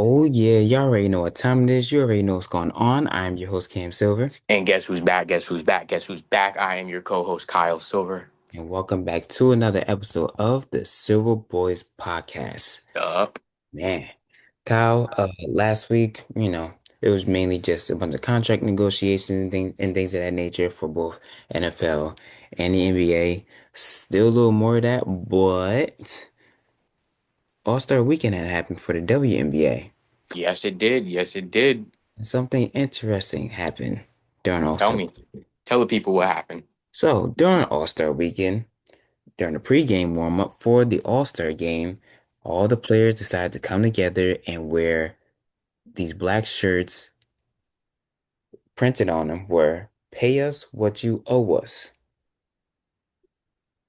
Oh yeah, y'all already know what time it is. You already know what's going on. I'm your host Cam Silver, And guess who's back? Guess who's back? Guess who's back? I am your co-host Kyle Silver. and welcome back to another episode of the Silver Boys Podcast. Up. Man, Kyle, last week, it was mainly just a bunch of contract negotiations and things of that nature for both NFL and the NBA. Still a little more of that, but All-Star Weekend had happened for the WNBA. Yes, it did. Yes, it did. And something interesting happened during Tell All-Star. me. Tell the people what happened. So during All-Star Weekend, during the pregame warm-up for the All-Star game, all the players decided to come together and wear these black shirts printed on them were "Pay us what you owe us."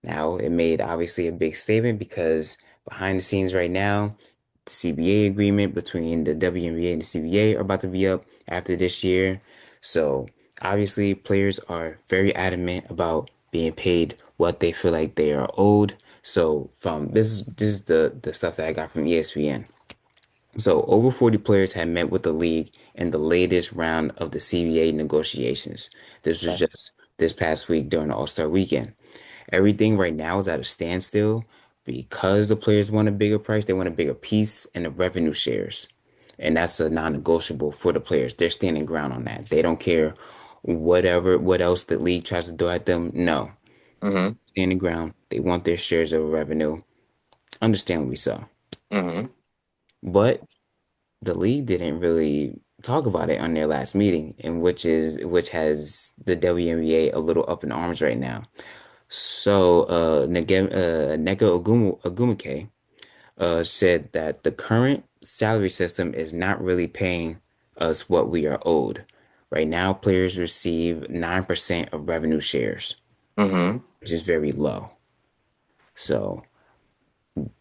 Now, it made obviously a big statement because behind the scenes right now, the CBA agreement between the WNBA and the CBA are about to be up after this year. So, obviously, players are very adamant about being paid what they feel like they are owed. So, from this is the stuff that I got from ESPN. So, over 40 players had met with the league in the latest round of the CBA negotiations. This was Okay. just this past week during the All-Star weekend. Everything right now is at a standstill because the players want a bigger price, they want a bigger piece and the revenue shares. And that's a non-negotiable for the players. They're standing ground on that. They don't care what else the league tries to do at them. No, Mm-hmm. standing ground. They want their shares of revenue. Understandably so. Mm-hmm. But the league didn't really talk about it on their last meeting, and which has the WNBA a little up in arms right now. So, Nneka Ogwumike said that the current salary system is not really paying us what we are owed. Right now, players receive 9% of revenue shares, Mm-hmm. which is very low. So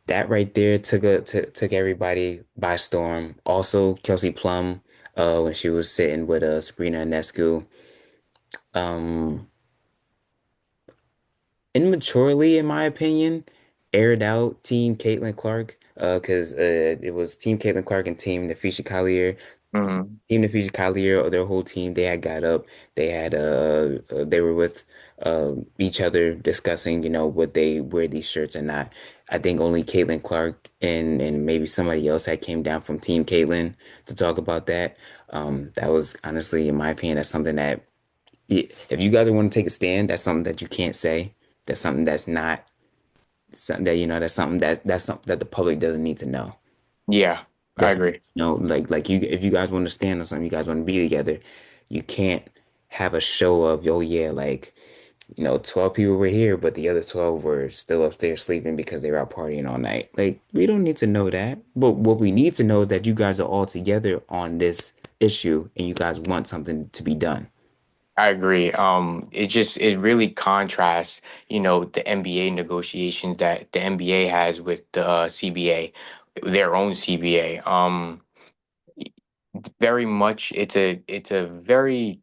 that right there took everybody by storm. Also, Kelsey Plum, when she was sitting with Sabrina Ionescu, um, immaturely, in my opinion, aired out Team Caitlin Clark. Because it was Team Caitlin Clark and Team Nafisha Collier. Mm-hmm. Team Nafisha Collier, their whole team, they had got up. They were with each other discussing, what they wear these shirts or not. I think only Caitlin Clark and maybe somebody else had came down from Team Caitlin to talk about that. That was honestly, in my opinion, that's something that if you guys want to take a stand, that's something that you can't say. That's something that's not something that that's something that the public doesn't need to know. Yeah, I That's agree. like you if you guys want to stand on something, you guys want to be together, you can't have a show of oh yeah, like 12 people were here, but the other 12 were still upstairs sleeping because they were out partying all night. Like we don't need to know that. But what we need to know is that you guys are all together on this issue and you guys want something to be done. I agree. It really contrasts, the NBA negotiations that the NBA has with the CBA, their own CBA. Very much, it's a very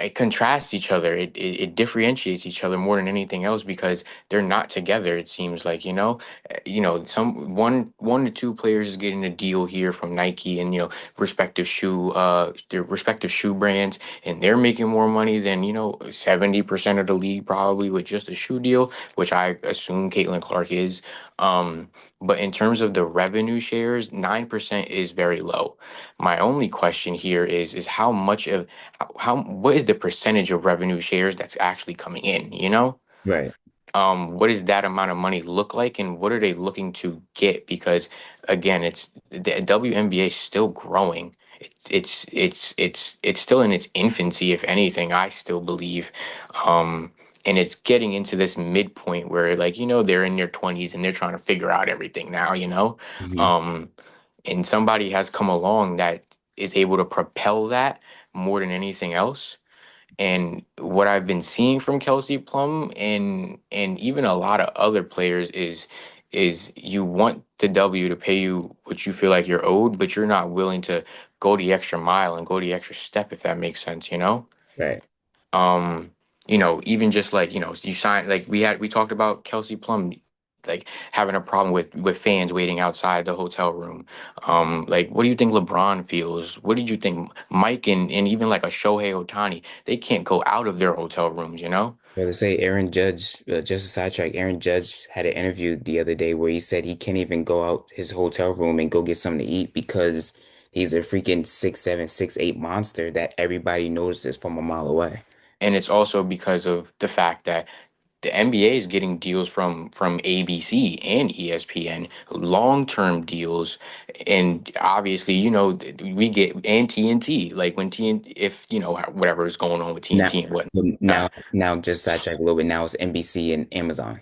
it contrasts each other. It differentiates each other more than anything else because they're not together. It seems like some one to two players is getting a deal here from Nike and their respective shoe brands, and they're making more money than 70% of the league probably with just a shoe deal, which I assume Caitlin Clark is. Um, but in terms of the revenue shares, 9% is very low. My only question here is how much of how what is the percentage of revenue shares that's actually coming in, Right. what does that amount of money look like and what are they looking to get? Because again, it's the WNBA is still growing. It's still in its infancy, if anything, I still believe. um and it's getting into this midpoint where, like, they're in their 20s and they're trying to figure out everything now, Hmm. um and somebody has come along that is able to propel that more than anything else. And what I've been seeing from Kelsey Plum and even a lot of other players is you want the W to pay you what you feel like you're owed, but you're not willing to go the extra mile and go the extra step, if that makes sense. Right. Um, even just like, you sign, like we talked about Kelsey Plum. like having a problem with fans waiting outside the hotel room. Like, what do you think LeBron feels? What did you think Mike and even like a Shohei Ohtani? They can't go out of their hotel rooms, you know? Well, they say Aaron Judge, just a sidetrack, Aaron Judge had an interview the other day where he said he can't even go out his hotel room and go get something to eat because he's a freaking 6'7", 6'8" monster that everybody notices from a mile away. And it's also because of the fact that the NBA is getting deals from ABC and ESPN, long-term deals, and obviously, we get and TNT. Like when TNT, if whatever is going on with Now, TNT and now, whatnot. now, just sidetrack a little bit. Now it's NBC and Amazon.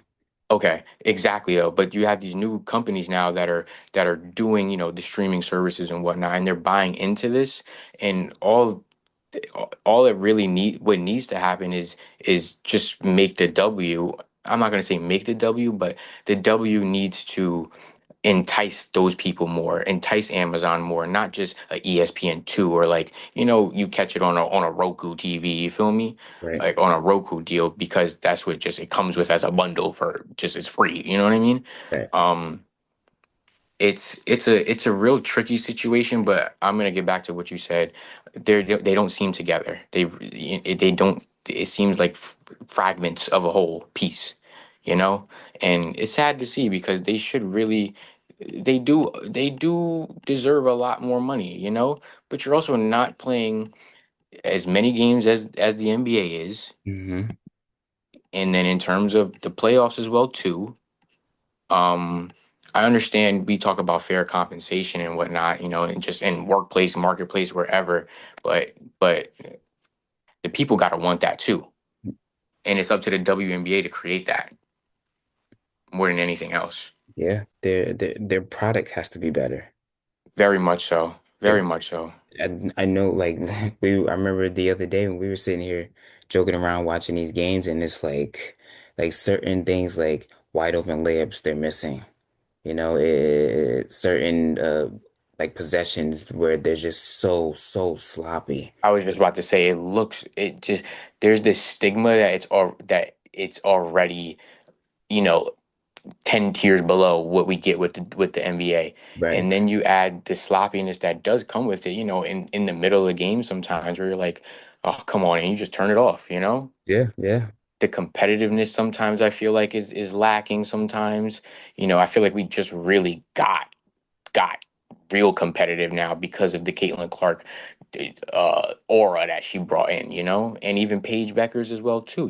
Okay, exactly though. But you have these new companies now that are doing, the streaming services and whatnot, and they're buying into this, and all it really what needs to happen is just make the W. I'm not gonna say make the W, but the W needs to entice those people more, entice Amazon more, not just a ESPN2 or like, you catch it on a Roku TV, you feel me? Right, Like on a Roku deal because that's what just it comes with as a bundle for just it's free, you know what I mean? right. Um it's a real tricky situation, but I'm gonna get back to what you said. They don't seem together. They don't. It seems like fragments of a whole piece, you know. And it's sad to see because they should really, they do deserve a lot more money, you know. But you're also not playing as many games as the NBA is, Hmm. and then in terms of the playoffs as well too. Um, I understand we talk about fair compensation and whatnot, and just in workplace, marketplace, wherever, but the people got to want that too, and it's up to the WNBA to create that more than anything else. Yeah, their product has to be better. Very much so. Very It, much so. I know, like I remember the other day when we were sitting here joking around watching these games, and it's like certain things like wide open layups they're missing. Certain like possessions where they're just so sloppy. I was just about to say it just there's this stigma that it's already you know 10 tiers below what we get with the NBA. Right. And then you add the sloppiness that does come with it, in the middle of the game sometimes where you're like, oh, come on, and you just turn it off, you know? Yeah, yeah. The competitiveness sometimes I feel like is lacking sometimes. I feel like we just really got real competitive now because of the Caitlin Clark aura that she brought in, and even Paige Beckers as well too,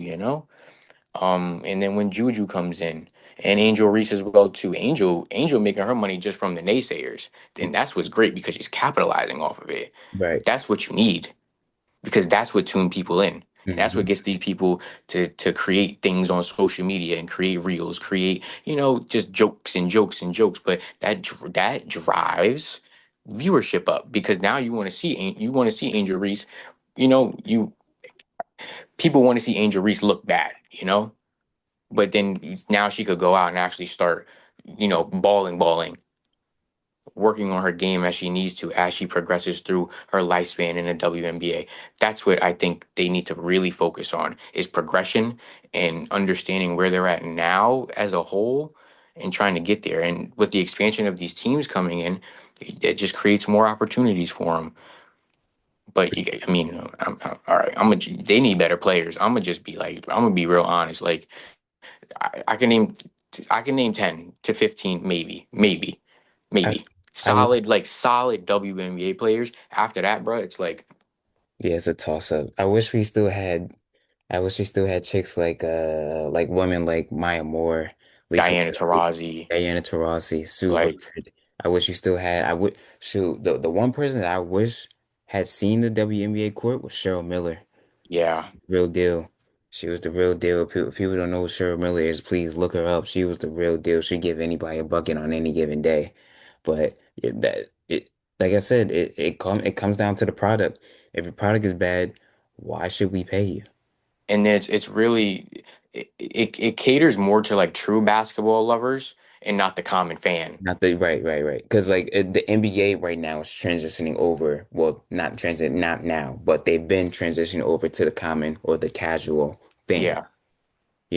and then when Juju comes in and Angel Reese as well too, Angel making her money just from the naysayers, then that's what's great because she's capitalizing off of it. Right. That's what you need because that's what tune people in. That's what Hmm. gets these people to create things on social media and create reels, create just jokes and jokes and jokes. But that drives viewership up because now you want to see Angel Reese. You people want to see Angel Reese look bad. But then now she could go out and actually start, balling, working on her game as she needs to as she progresses through her lifespan in the WNBA. That's what I think they need to really focus on is progression and understanding where they're at now as a whole and trying to get there. And with the expansion of these teams coming in, it just creates more opportunities for them. But I mean, all right. They need better players. I'm gonna just be like, I'm gonna be real honest. Like, I can name 10 to 15 I maybe I wish, solid WNBA players. After that, bro, it's like yeah, it's a toss up. I wish we still had chicks like women like Maya Moore, Lisa Diana Leslie, Taurasi, Diana Taurasi, Sue like Bird. I wish we still had I would shoot the one person that I wish had seen the WNBA court was Cheryl Miller. yeah. Real deal. She was the real deal. If people don't know who Cheryl Miller is, please look her up. She was the real deal. She'd give anybody a bucket on any given day. But like I said, it comes down to the product. If your product is bad, why should we pay you? And then it's really it caters more to like true basketball lovers and not the common fan. Not the right. Because the NBA right now is transitioning over. Well, not now, but they've been transitioning over to the common or the casual fan. Yeah.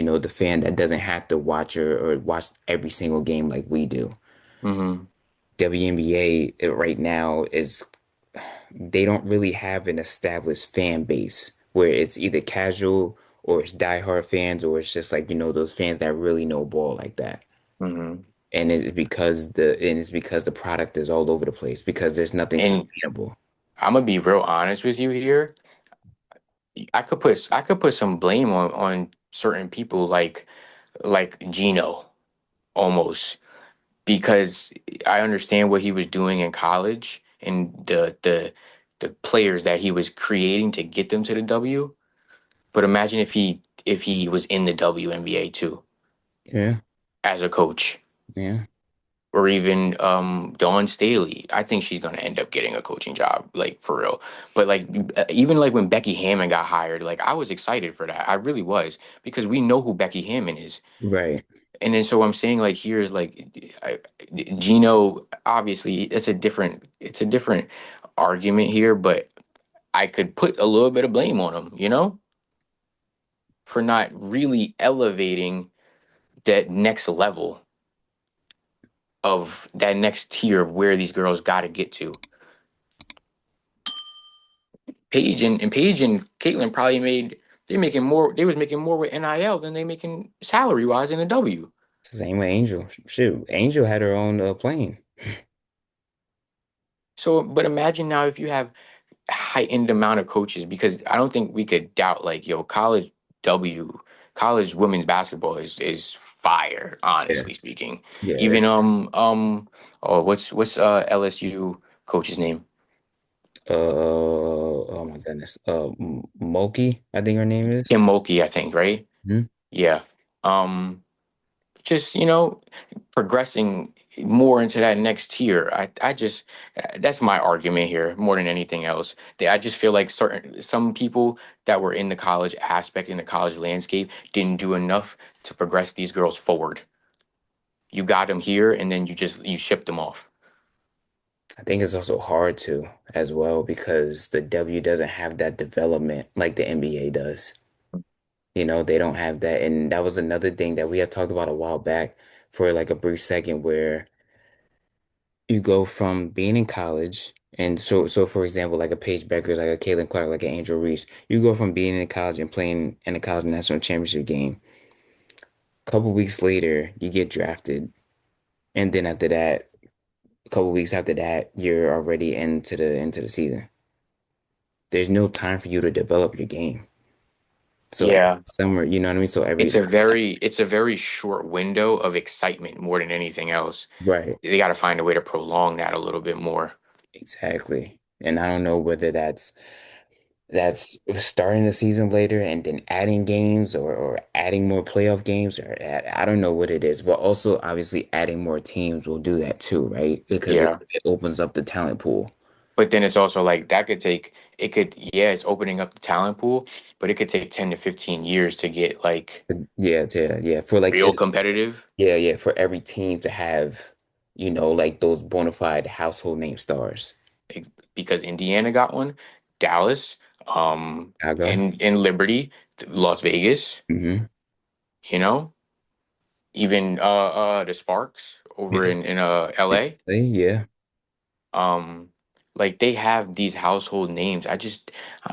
the fan that doesn't have to watch or watch every single game like we do. Hmm. WNBA right now is they don't really have an established fan base where it's either casual or it's diehard fans or it's just like, those fans that really know ball like that. Hmm. And it's because the product is all over the place because there's nothing And sustainable. I'm gonna be real honest with you here. I could put some blame on certain people like Gino almost because I understand what he was doing in college and the players that he was creating to get them to the W. But imagine if he was in the WNBA too Yeah, as a coach. yeah. Or even Dawn Staley. I think she's gonna end up getting a coaching job, like for real. But like even like when Becky Hammon got hired, like I was excited for that. I really was because we know who Becky Hammon is. Right. And then so I'm saying like here's like Gino. Obviously, it's a different argument here, but I could put a little bit of blame on him, for not really elevating that next level of that next tier of where these girls got to get to. Paige and Caitlin probably they was making more with NIL than they making salary wise in the W. Same with Angel. Shoot, Angel had her own plane. So, but imagine now if you have heightened amount of coaches, because I don't think we could doubt like, yo, W, college women's basketball is fire, Yeah, honestly speaking. yeah. Even oh, what's LSU coach's name? Oh my goodness. Moki, I think her name is. Kim Mulkey, I think, right? Mhm. Yeah. Um, just progressing more into that next tier. I just that's my argument here more than anything else. I just feel like some people that were in the college aspect in the college landscape didn't do enough to progress these girls forward. You got them here and then you shipped them off. I think it's also hard to as well because the W doesn't have that development like the NBA does. They don't have that. And that was another thing that we had talked about a while back for like a brief second where you go from being in college and so for example, like a Paige Beckers, like a Caitlin Clark, like an Angel Reese, you go from being in college and playing in a college national championship game. A couple weeks later, you get drafted, and then after that, a couple weeks after that, you're already into the season. There's no time for you to develop your game. So every Yeah. summer, you know what I mean? So every It's a very short window of excitement more than anything else. right, They got to find a way to prolong that a little bit more. exactly. And I don't know whether that's starting the season later and then adding games or adding more playoff games or I don't know what it is, but also obviously adding more teams will do that too, right? Because it, Yeah. it opens up the talent pool. But then it's also like that could take it could yeah, it's opening up the talent pool, but it could take 10 to 15 years to get like Yeah, for like real competitive. yeah, for every team to have, like those bona fide household name stars. Ex- because Indiana got one, Dallas, Chicago. and Liberty, Las Vegas, Hmm. you know, even the Sparks over Yeah. in LA. Yeah. Um like they have these household names. I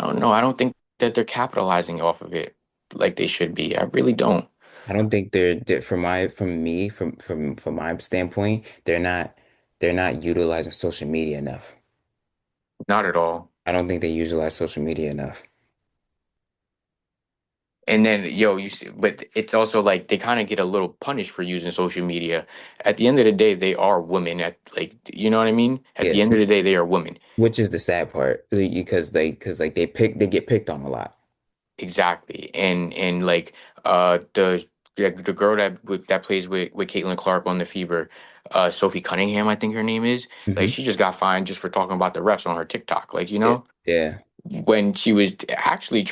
don't know. I don't think that they're capitalizing off of it like they should be. I really don't. I don't think they're from my standpoint, they're not utilizing social media enough. Not at all. I don't think they utilize social media enough. And then, yo, you see, but it's also like they kind of get a little punished for using social media. At the end of the day, they are women. You know what I mean? At Yeah, the end of the day, they are women. which is the sad part because they get picked on a lot. Exactly. And like the girl that plays with Caitlin Clark on the Fever, Sophie Cunningham, I think her name is. Like Hmm. she just got fined just for talking about the refs on her TikTok. Like, Yeah, yeah. when she was actually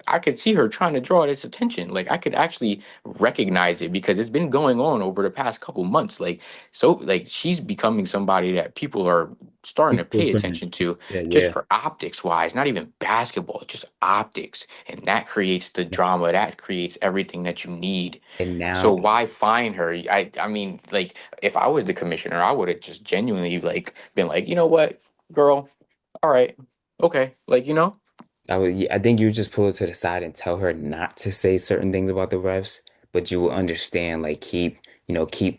I could see her trying to draw this attention. Like I could actually recognize it because it's been going on over the past couple months. Like, so like she's becoming somebody that people are starting to People pay starting attention to yeah, just yeah. for optics wise, not even basketball, just optics. And that creates the drama, that creates everything that you need. And So now why fine her? I mean, like if I was the commissioner, I would have just genuinely like been like, you know what, girl, all right, okay, like I think you just pull her to the side and tell her not to say certain things about the refs, but you will understand, like keep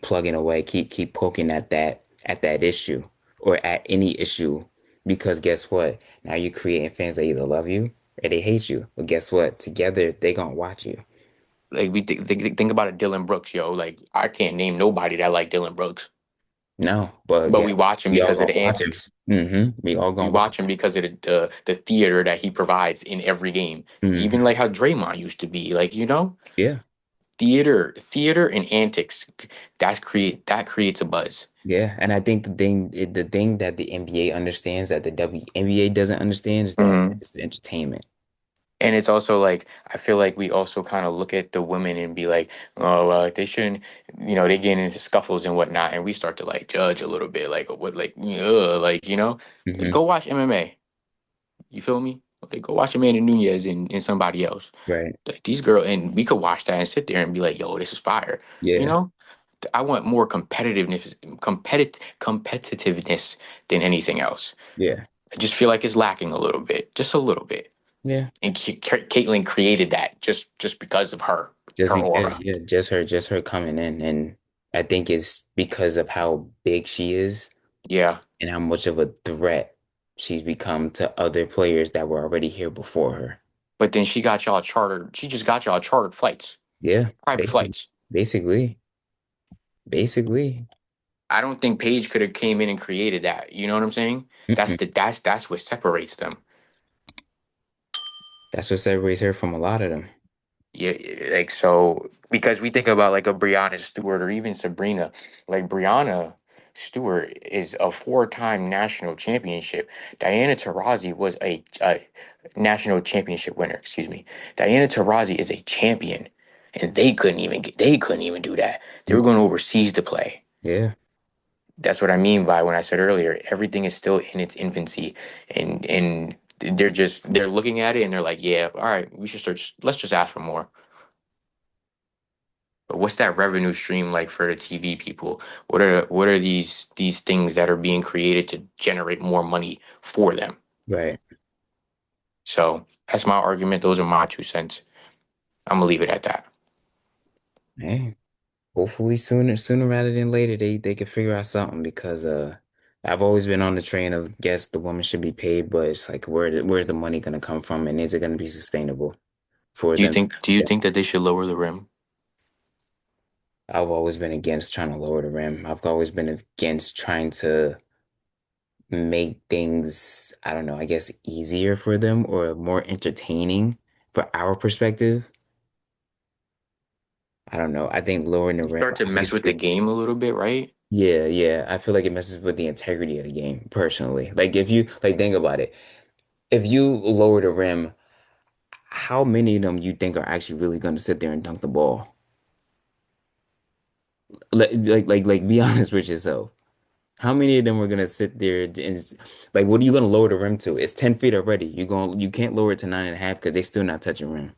plugging away, keep poking at that issue or at any issue. Because guess what? Now you're creating fans that either love you or they hate you. But guess what? Together they gonna watch you. like we think about it, Dylan Brooks, yo. Like I can't name nobody that like Dylan Brooks, No, but but guess we watch him we all because of gonna the watch him. antics. We all We gonna watch watch. him because of the theater that he provides in every game. Even Hmm. like how Draymond used to be, like Yeah. theater and antics. That creates a buzz. Yeah, and I think the thing that the NBA understands that the WNBA doesn't understand is that Mhm. it's entertainment. And it's also like I feel like we also kind of look at the women and be like, oh, they shouldn't, they get into scuffles and whatnot, and we start to like judge a little bit, like what, like Hmm. go watch MMA. You feel me? Okay, go watch Amanda Nunez and somebody else. Right. Like these girls, and we could watch that and sit there and be like, yo, this is fire. You Yeah. know, I want more competitiveness than anything else. Yeah. I just feel like it's lacking a little bit, just a little bit. Yeah. And Caitlyn created that just because of Just her because, aura. yeah, just her coming in, and I think it's because of how big she is Yeah, and how much of a threat she's become to other players that were already here before her. but then she got y'all chartered. She just got y'all chartered flights, Yeah. private Basically, flights. basically, basically. I don't think Paige could have came in and created that. You know what I'm saying? Mm-mm. That's what separates them. That's what separates her from a lot of them. Yeah, like so because we think about like a Brianna Stewart or even Sabrina, like Brianna Stewart is a four-time national championship. Diana Taurasi was a national championship winner, excuse me. Diana Taurasi is a champion, and they couldn't even do that. They were Mm. going overseas to play. Yeah. That's what I mean by when I said earlier, everything is still in its infancy, and they're looking at it and they're like, yeah, all right, we should start. Let's just ask for more. But what's that revenue stream like for the TV people? What are these things that are being created to generate more money for them? Right. So that's my argument. Those are my 2 cents. I'm gonna leave it at that. Hey. Hopefully sooner rather than later they can figure out something because I've always been on the train of yes the woman should be paid, but it's like where's the money gonna come from and is it gonna be sustainable for them? Do you think that they should lower the rim? I've always been against trying to lower the rim. I've always been against trying to make things, I don't know, I guess easier for them or more entertaining for our perspective. I don't know. I think lowering the You rim, start to mess with the obviously. game a little bit, right? Yeah, yeah. I feel like it messes with the integrity of the game, personally. Like if you like think about it, if you lower the rim, how many of them you think are actually really going to sit there and dunk the ball? Be honest with yourself. How many of them are gonna sit there and like what are you gonna lower the rim to? It's 10 feet already. You can't lower it to 9.5 because they still not touching rim.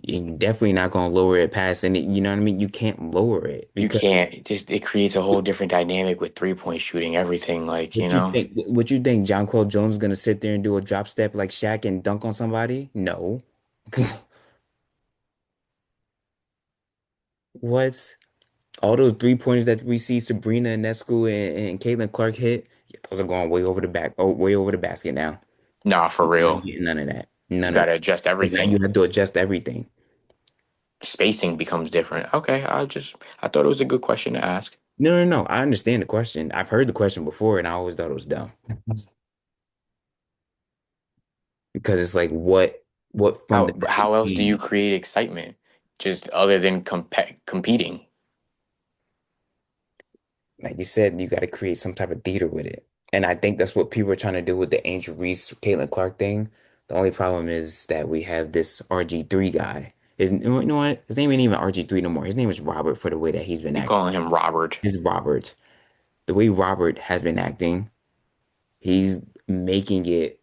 You're definitely not gonna lower it past any, you know what I mean? You can't lower it You because can't. It creates a whole different dynamic with 3-point shooting, everything. Like what you think John Jones is gonna sit there and do a drop step like Shaq and dunk on somebody? No. What? All those 3 pointers that we see Sabrina Ionescu and Caitlin Clark hit, yeah, those are going way over the back, oh, way over the basket now. nah, for You're not real. getting none of that. You None of gotta that. adjust Because now you everything. have to adjust everything. Spacing becomes different. Okay, I thought it was a good question to ask. No, no, no. I understand the question. I've heard the question before, and I always thought it was dumb. Because it's like, what fundamental How else do you change? create excitement just other than competing? Like you said, you got to create some type of theater with it. And I think that's what people are trying to do with the Angel Reese, Caitlin Clark thing. The only problem is that we have this RG3 guy. You know what? His name ain't even RG3 no more. His name is Robert for the way that he's been We acting. calling him Robert. It's Robert. The way Robert has been acting, he's making it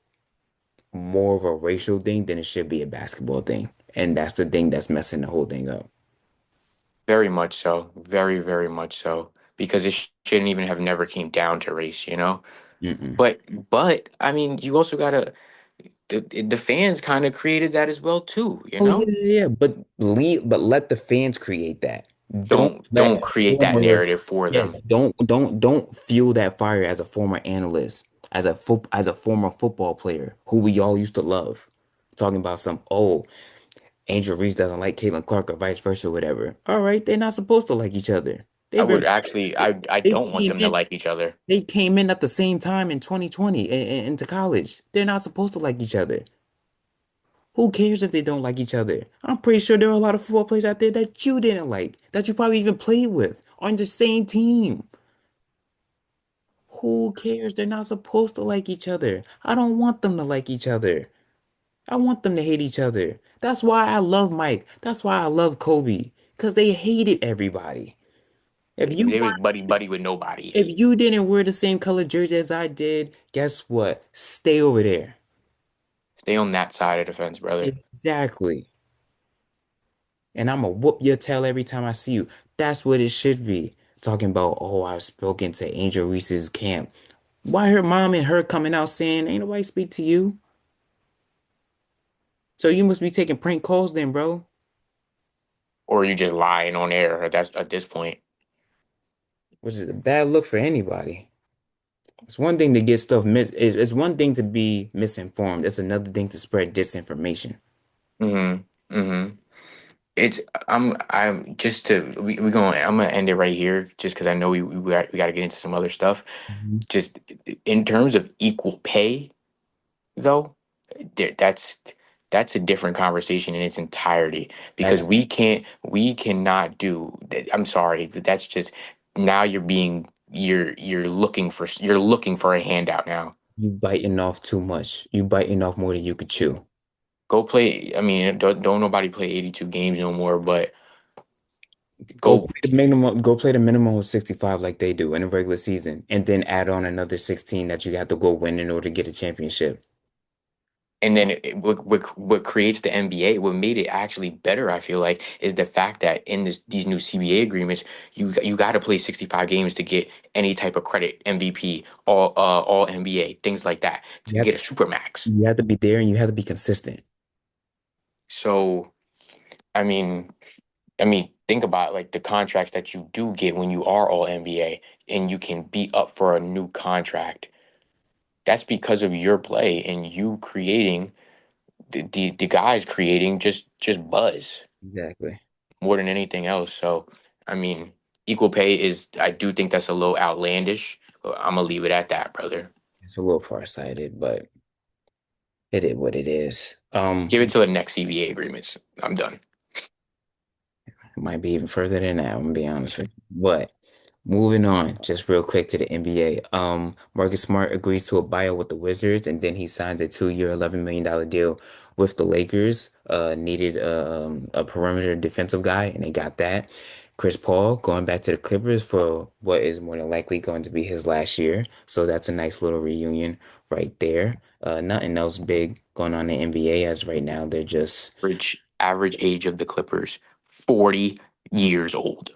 more of a racial thing than it should be a basketball thing. And that's the thing that's messing the whole thing up. Very much so. Very, very much so. Because it shouldn't even have never came down to race, you know? Mm-mm. But I mean, you also gotta the fans kind of created that as well too, you Oh yeah, know? yeah, yeah. But let the fans create that. Don't let Don't a create that former narrative for yes, them. don't fuel that fire as a former analyst, as a former football player who we all used to love. Talking about some Angel Reese doesn't like Caitlin Clark or vice versa, whatever. All right, they're not supposed to like each other. I They would barely actually I they don't want came them to in like each other. they came in at the same time in 2020 into college. They're not supposed to like each other. Who cares if they don't like each other? I'm pretty sure there are a lot of football players out there that you didn't like, that you probably even played with on the same team. Who cares? They're not supposed to like each other. I don't want them to like each other. I want them to hate each other. That's why I love Mike. That's why I love Kobe. Because they hated everybody. If you They was weren't, buddy buddy with nobody. if you didn't wear the same color jersey as I did, guess what? Stay over there. Stay on that side of the fence, brother. Exactly. And I'm gonna whoop your tail every time I see you. That's what it should be. Talking about, oh, I've spoken to Angel Reese's camp. Why her mom and her coming out saying, ain't nobody speak to you? So you must be taking prank calls then, bro. Or you just lying on air at this point. Which is a bad look for anybody. It's one thing to get stuff it's one thing to be misinformed. It's another thing to spread disinformation. Mm-hmm. Mm-hmm. It's I'm just to we going I'm gonna end it right here just because I know we got to get into some other stuff. Mhm. Just in terms of equal pay, though, there- that's that's a different conversation in its entirety because That's we cannot do I'm sorry, that's just now you're looking for a handout now. you biting off too much. You biting off more than you could chew. Go play, I mean, don't nobody play 82 games no more, but Go go play the minimum, go play the minimum of 65 like they do in a regular season, and then add on another 16 that you have to go win in order to get a championship. and then what creates the NBA, what made it actually better, I feel like, is the fact that in these new CBA agreements, you got to play 65 games to get any type of credit, MVP, all NBA, things like that, to You have get to a super max. you have to be there and you have to be consistent. So, I mean, think about like the contracts that you do get when you are all NBA and you can be up for a new contract. That's because of your play and you creating the guys creating just buzz Exactly. more than anything else. So, I mean, equal pay is I do think that's a little outlandish. But I'm gonna leave it at that, brother. It's a little far-sighted, but it is what it is. Give it to the next CBA agreements. I'm done. It might be even further than that, I'm gonna be honest with you. But moving on, just real quick to the NBA. Marcus Smart agrees to a buyout with the Wizards, and then he signs a 2-year, $11 million deal with the Lakers. Needed a perimeter defensive guy, and they got that. Chris Paul going back to the Clippers for what is more than likely going to be his last year. So that's a nice little reunion right there. Nothing else big going on in the NBA as right now. They're just, Average age of the Clippers, 40 years old.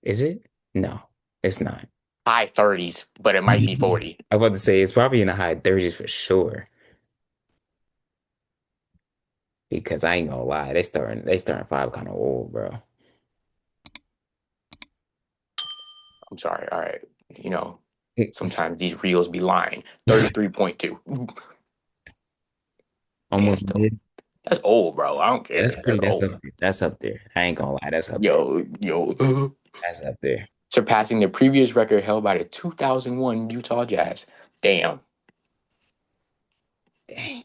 is it? No, it's not. High 30s, but it might be 40. I'm about to say it's probably in the high 30s for sure. Because I ain't gonna lie, they starting five kind of old, bro. I'm sorry. All right. You know, sometimes these reels be lying. 33.2. Yeah, Almost still. mid. That's old, bro. I don't Yeah, that's care. That's pretty. That's old. up there. That's up there. I ain't gonna lie, that's up there. Yo. That's up there. Surpassing the previous record held by the 2001 Utah Jazz. Damn. Dang.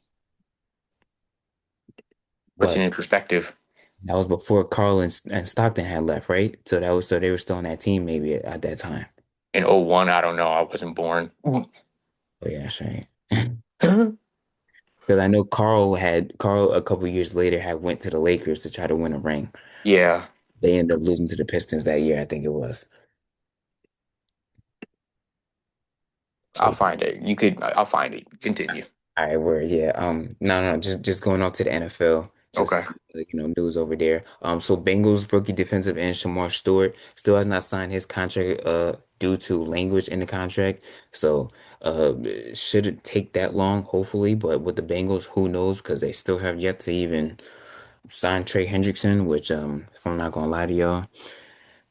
Puts it But in perspective. that was before Carl and Stockton had left, right? So they were still on that team maybe at that time. In '01, I don't know. I wasn't born. Oh yeah, that's right. Because I know Carl a couple years later had went to the Lakers to try to win a ring. Yeah. They ended up losing to the Pistons that year, I think it was. I'll Wait. find it. You could. I'll find it. Continue. All right, word, yeah. No, just going on to the NFL, just Okay. news over there. So Bengals rookie defensive end Shamar Stewart still has not signed his contract due to language in the contract. So it shouldn't take that long, hopefully. But with the Bengals, who knows? Because they still have yet to even sign Trey Hendrickson, which if I'm not gonna lie to y'all,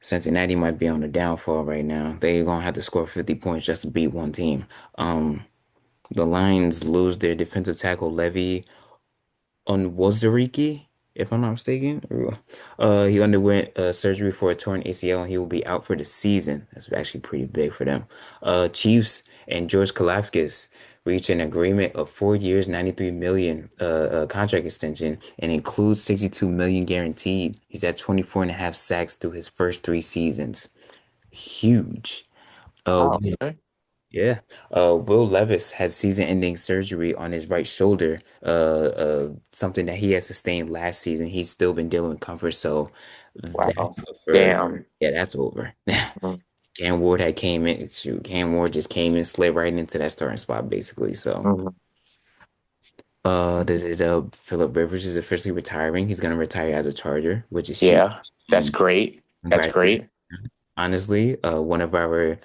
Cincinnati might be on the downfall right now. They're gonna have to score 50 points just to beat one team. The Lions lose their defensive tackle Levy on Wozariki, if I'm not mistaken. He underwent surgery for a torn ACL and he will be out for the season. That's actually pretty big for them. Chiefs and George Kalafskis reached an agreement of 4 years, 93 million contract extension and includes 62 million guaranteed. He's at 24 and a half sacks through his first 3 seasons. Huge. Uh, Wow. Okay. yeah. Will Levis has season-ending surgery on his right shoulder, something that he had sustained last season. He's still been dealing with comfort, so Wow. that's up for, Damn. yeah, that's over. Mm-hmm. Cam Ward had came in, shoot, Cam Ward just came in, slid right into that starting spot, basically. So, Philip Rivers is officially retiring. He's gonna retire as a Charger, which is huge. Yeah. That's great. That's Congratulations. great. Honestly, one of our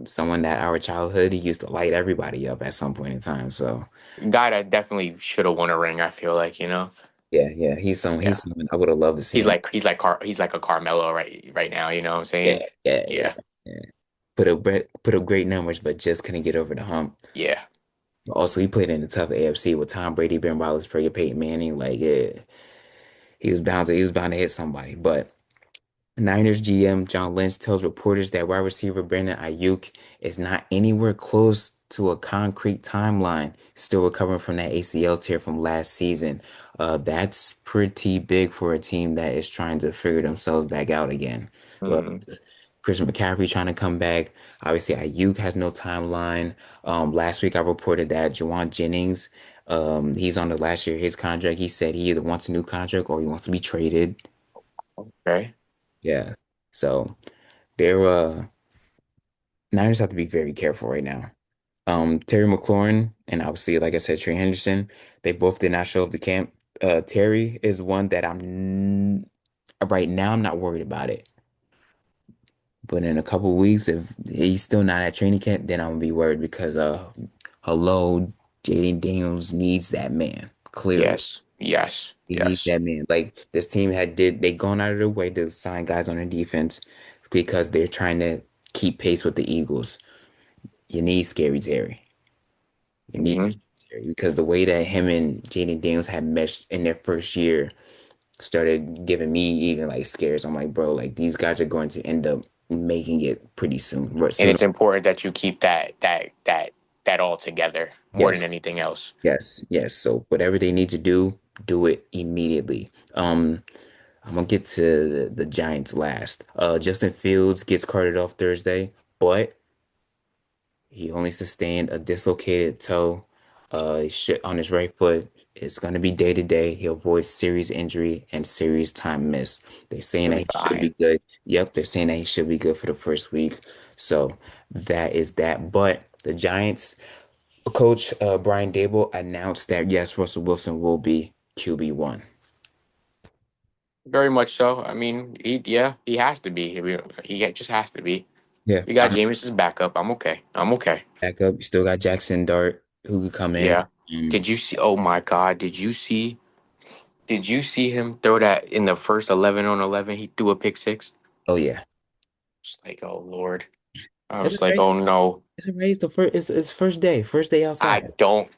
someone that our childhood he used to light everybody up at some point in time. So Guy that definitely should have won a ring. I feel like yeah, Yeah. he's someone I would have loved to see him. He's like a Carmelo right now. You know what I'm Yeah, saying? yeah. Yeah. Yeah. Put up great numbers, but just couldn't get over the hump. Yeah. Also, he played in the tough AFC with Tom Brady, Ben Roethlisberger, Peyton Manning. Like, yeah, he was bound to hit somebody. But Niners GM John Lynch tells reporters that wide receiver Brandon Ayuk is not anywhere close to a concrete timeline, still recovering from that ACL tear from last season. That's pretty big for a team that is trying to figure themselves back out again. Uh, Mm. Christian McCaffrey trying to come back. Obviously, Ayuk has no timeline. Last week I reported that Juwan Jennings, he's on the last year of his contract. He said he either wants a new contract or he wants to be traded. Okay. Yeah. So they're Niners have to be very careful right now. Terry McLaurin and obviously, like I said, Trey Henderson, they both did not show up to camp. Terry is one that right now I'm not worried about it. But in a couple of weeks, if he's still not at training camp, then I'm gonna be worried because hello, Jaden Daniels needs that man, clearly. Yes. Yes. He needs Yes. that man. Like this team they gone out of their way to sign guys on their defense because they're trying to keep pace with the Eagles. You need Scary Terry. You need Hmm. Scary Terry because the way that him and Jaden Daniels had meshed in their first year started giving me even like scares. I'm like, bro, like these guys are going to end up making it pretty soon. But And sooner, it's important that you keep that all together more than yes, anything else. yes. So whatever they need to do it immediately. I'm gonna get to the Giants last. Justin Fields gets carted off Thursday, but he only sustained a dislocated toe, on his right foot. It's going to be day to day. He'll avoid serious injury and serious time miss. They're saying You'll that be he should fine. be good. Yep, they're saying that he should be good for the first week. So that is that. But the Giants coach, Brian Dable, announced that yes, Russell Wilson will be QB1. Very much so. I mean, he has to be. He just has to be. Yeah, You got Jameis's backup. I'm okay. I'm okay. back up. You still got Jackson Dart who could come in. Yeah. Did you see? Oh my God! Did you see him throw that in the first 11 on 11? He threw a pick six. Oh yeah. Just like, oh Lord. I It's was like, okay. oh no. It's okay. It's the first. It's first day I outside. don't.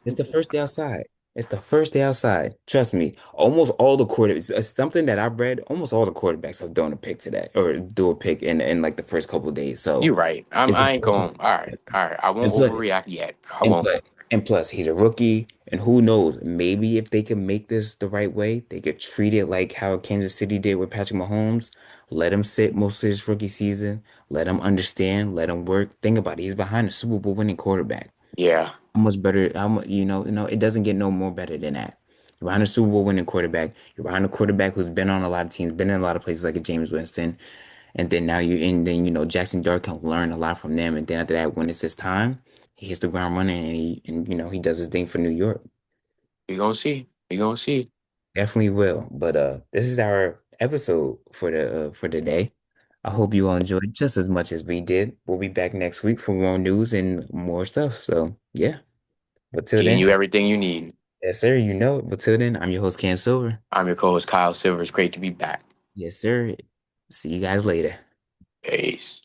It's the first day outside. It's the first day outside. Trust me. Almost all the quarterbacks. It's something that I've read. Almost all the quarterbacks have done a pick today, or do a pick in like the first couple of days. So You're right. it's the I ain't first. going. All right. All right. I And won't plus, overreact yet. I and won't. plus, and plus, he's a rookie, and who knows? Maybe if they can make this the right way, they could treat it like how Kansas City did with Patrick Mahomes. Let him sit most of his rookie season. Let him understand. Let him work. Think about it. He's behind a Super Bowl winning quarterback. Yeah. How much better? How much? It doesn't get no more better than that. You're behind a Super Bowl winning quarterback. You're behind a quarterback who's been on a lot of teams, been in a lot of places like a James Winston, and then now you and then Jackson Dart can learn a lot from them. And then after that, when it's his time. he hits the ground running and he does his thing for New York. We gonna see. We gonna see. Definitely will. But this is our episode for the day. I hope you all enjoyed just as much as we did. We'll be back next week for more news and more stuff. So yeah. But till Getting then, you everything you need. yes, sir, you know it. But till then, I'm your host, Cam Silver. I'm your co-host Kyle Silver. It's great to be back. Yes, sir. See you guys later. Peace.